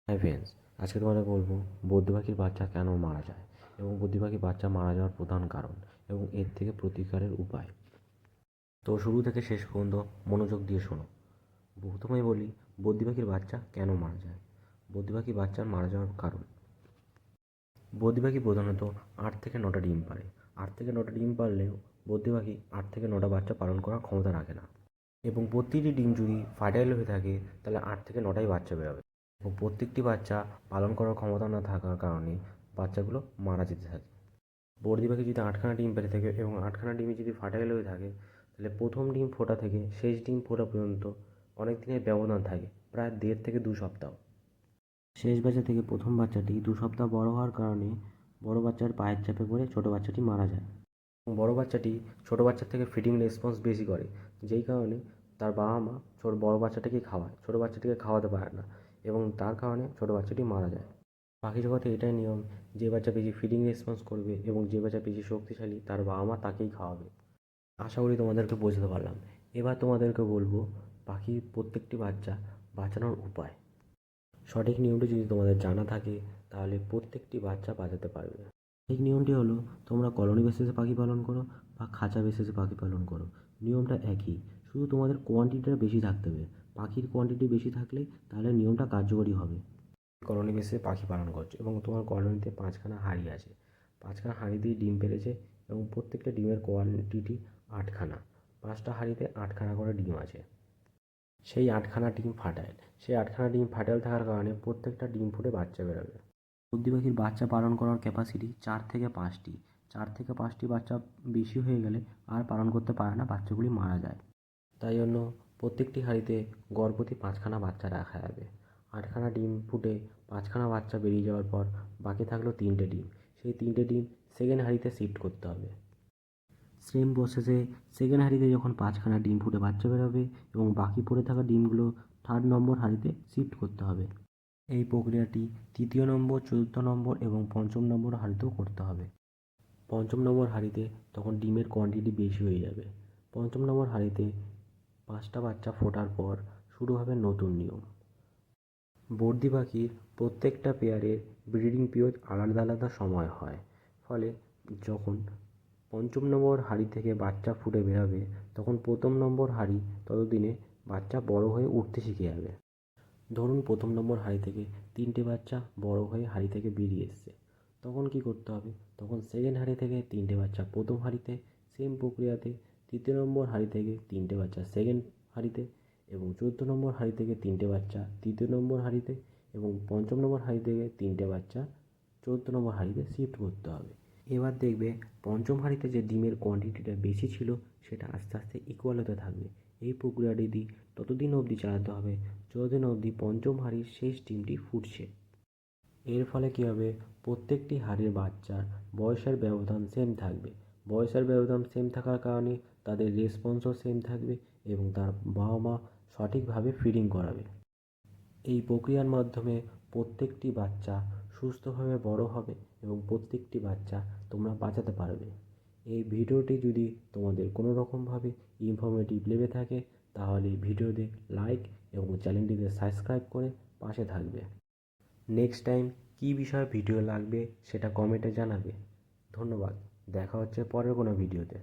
Hi friends, আজকে তোমাদের বলবো বদ্রি পাখির বাচ্চা কেন মারা যায় এবং বদ্রি পাখির বাচ্চা মারা যাওয়ার প্রধান কারণ এবং এর থেকে প্রতিকারের উপায়। তো শুরু থেকে শেষ পর্যন্ত মনোযোগ দিয়ে শোনো। প্রথমেই বলি বদ্রি পাখির বাচ্চা কেন মারা যায়। বদ্রি পাখির বাচ্চার মারা যাওয়ার কারণ, বদ্রি পাখি প্রধানত 8 থেকে 9টা ডিম পারে। 8 থেকে 9টা ডিম পারলেও বদ্রি পাখি 8 থেকে 9টা বাচ্চা পালন করার ক্ষমতা রাখে না, এবং প্রতিটি ডিম যদি ফার্টাইল হয়ে থাকে তাহলে 8 থেকে 9টাই বাচ্চা বেরোবে, এবং প্রত্যেকটি বাচ্চা পালন করার ক্ষমতা না থাকার কারণে বাচ্চাগুলো মারা যেতে থাকে। বদ্রি পাখি যদি 8খানা ডিম পেড়ে থাকে এবং 8খানা ডিমই যদি ফার্টাইল হয়ে থাকে, তাহলে প্রথম ডিম ফোটা থেকে শেষ ডিম ফোটা পর্যন্ত অনেক দিনের ব্যবধান থাকে, প্রায় 1.5 থেকে 2 সপ্তাহ। শেষ বাচ্চা থেকে প্রথম বাচ্চাটি 2 সপ্তাহ বড় হওয়ার কারণে বড় বাচ্চার পায়ের চাপে পড়ে ছোটো বাচ্চাটি মারা যায়। বড় বাচ্চাটি ছোটো বাচ্চার থেকে ফিডিং রেসপন্স বেশি করে, যেই কারণে তার বাবা মা বড় বাচ্চাটাকে খাওয়ায়, ছোটো বাচ্চাটিকে খাওয়াতে পারে না, এবং তার কারণে ছোটো বাচ্চাটি মারা যায়। পাখি জগতে এটাই নিয়ম, যে বাচ্চা বেশি ফিডিং রেসপন্স করবে এবং যে বাচ্চা বেশি শক্তিশালী তার বাবা মা তাকেই খাওয়াবে। আশা করি তোমাদেরকে বোঝাতে পারলাম। এবার তোমাদেরকে বলবো পাখির প্রত্যেকটি বাচ্চা বাঁচানোর উপায়। সঠিক নিয়মটি যদি তোমাদের জানা থাকে তাহলে প্রত্যেকটি বাচ্চা বাঁচাতে পারবে। সঠিক নিয়মটি হলো, তোমরা কলোনি বেসিসে পাখি পালন করো বা খাঁচা বেসিসে পাখি পালন করো, নিয়মটা একই, শুধু তোমাদের কোয়ান্টিটিটা বেশি থাকতে হবে। পাখির কোয়ান্টিটি বেশি থাকলে তাহলে নিয়মটা কার্যকরী হবে। কলোনি বেসে পাখি পালন করছো এবং তোমার কলোনিতে 5খানা হাঁড়ি আছে, 5খানা হাঁড়িতেই ডিম পেড়েছে এবং প্রত্যেকটা ডিমের কোয়ান্টিটি 8খানা, 5টা হাঁড়িতে 8খানা করে ডিম আছে। সেই 8খানা ডিম ফার্টাইল, সেই 8খানা ডিম ফার্টাইল থাকার কারণে প্রত্যেকটা ডিম ফুটে বাচ্চা বেরোবে। বদ্রি পাখির বাচ্চা পালন করার ক্যাপাসিটি 4 থেকে 5টি। 4 থেকে 5টি বাচ্চা বেশি হয়ে গেলে আর পালন করতে পারে না, বাচ্চাগুলি মারা যায়। তাই জন্য প্রত্যেকটি হাঁড়িতে গড় প্রতি 5খানা বাচ্চা রাখা যাবে। 8খানা ডিম ফুটে 5খানা বাচ্চা বেরিয়ে যাওয়ার পর বাকি থাকলো 3টে ডিম, সেই 3টে ডিম সেকেন্ড হাঁড়িতে শিফট করতে হবে। সেম প্রসেসে সেকেন্ড হাঁড়িতে যখন 5খানা ডিম ফুটে বাচ্চা বেরোবে এবং বাকি পড়ে থাকা ডিমগুলো 3rd নম্বর হাঁড়িতে শিফট করতে হবে। এই প্রক্রিয়াটি 3য় নম্বর, 4র্থ নম্বর এবং 5ম নম্বর হাঁড়িতেও করতে হবে। 5ম নম্বর হাঁড়িতে তখন ডিমের কোয়ান্টিটি বেশি হয়ে যাবে। 5ম নম্বর হাঁড়িতে 5টা বাচ্চা ফোটার পর শুরু হবে নতুন নিয়ম। বদ্রি পাখির প্রত্যেকটা পেয়ারের ব্রিডিং পিরিয়ড আলাদা আলাদা সময় হয়, ফলে যখন 5ম নম্বর হাঁড়ি থেকে বাচ্চা ফুটে বেরোবে তখন 1ম নম্বর হাঁড়ি ততদিনে বাচ্চা বড় হয়ে উঠতে শিখে যাবে। ধরুন 1ম নম্বর হাঁড়ি থেকে 3টে বাচ্চা বড় হয়ে হাঁড়ি থেকে বেরিয়ে এসছে, তখন কি করতে হবে, তখন সেকেন্ড হাঁড়ি থেকে 3টে বাচ্চা প্রথম হাঁড়িতে, সেম প্রক্রিয়াতে 3য় নম্বর হাঁড়ি থেকে 3টে বাচ্চা সেকেন্ড হাঁড়িতে, এবং 14 নম্বর হাঁড়ি থেকে 3টে বাচ্চা 3য় নম্বর হাঁড়িতে, এবং 5ম নম্বর হাঁড়ি থেকে 3টে বাচ্চা 14 নম্বর হাঁড়িতে শিফট করতে হবে। এবার দেখবে 5ম হাঁড়িতে যে ডিমের কোয়ান্টিটিটা বেশি ছিল সেটা আস্তে আস্তে ইকুয়াল হতে থাকবে। এই প্রক্রিয়াটি ততদিন অবধি চালাতে হবে যতদিন অবধি 5ম হাঁড়ির শেষ ডিমটি ফুটছে। এর ফলে কী হবে, প্রত্যেকটি হাঁড়ির বাচ্চার বয়সের ব্যবধান সেম থাকবে। বয়সের ব্যবধান সেম থাকার কারণে তাদের রেসপন্সও সেম থাকবে এবং তার বাবা মা সঠিকভাবে ফিডিং করাবে। এই প্রক্রিয়ার মাধ্যমে প্রত্যেকটি বাচ্চা সুস্থভাবে বড় হবে এবং প্রত্যেকটি বাচ্চা তোমরা বাঁচাতে পারবে। এই ভিডিওটি যদি তোমাদের কোনো রকমভাবে ইনফরমেটিভ লেগে থাকে তাহলে ভিডিওতে লাইক এবং চ্যানেলটিতে সাবস্ক্রাইব করে পাশে থাকবে। নেক্সট টাইম কী বিষয়ে ভিডিও লাগবে সেটা কমেন্টে জানাবে। ধন্যবাদ, দেখা হচ্ছে পরের কোনো ভিডিওতে।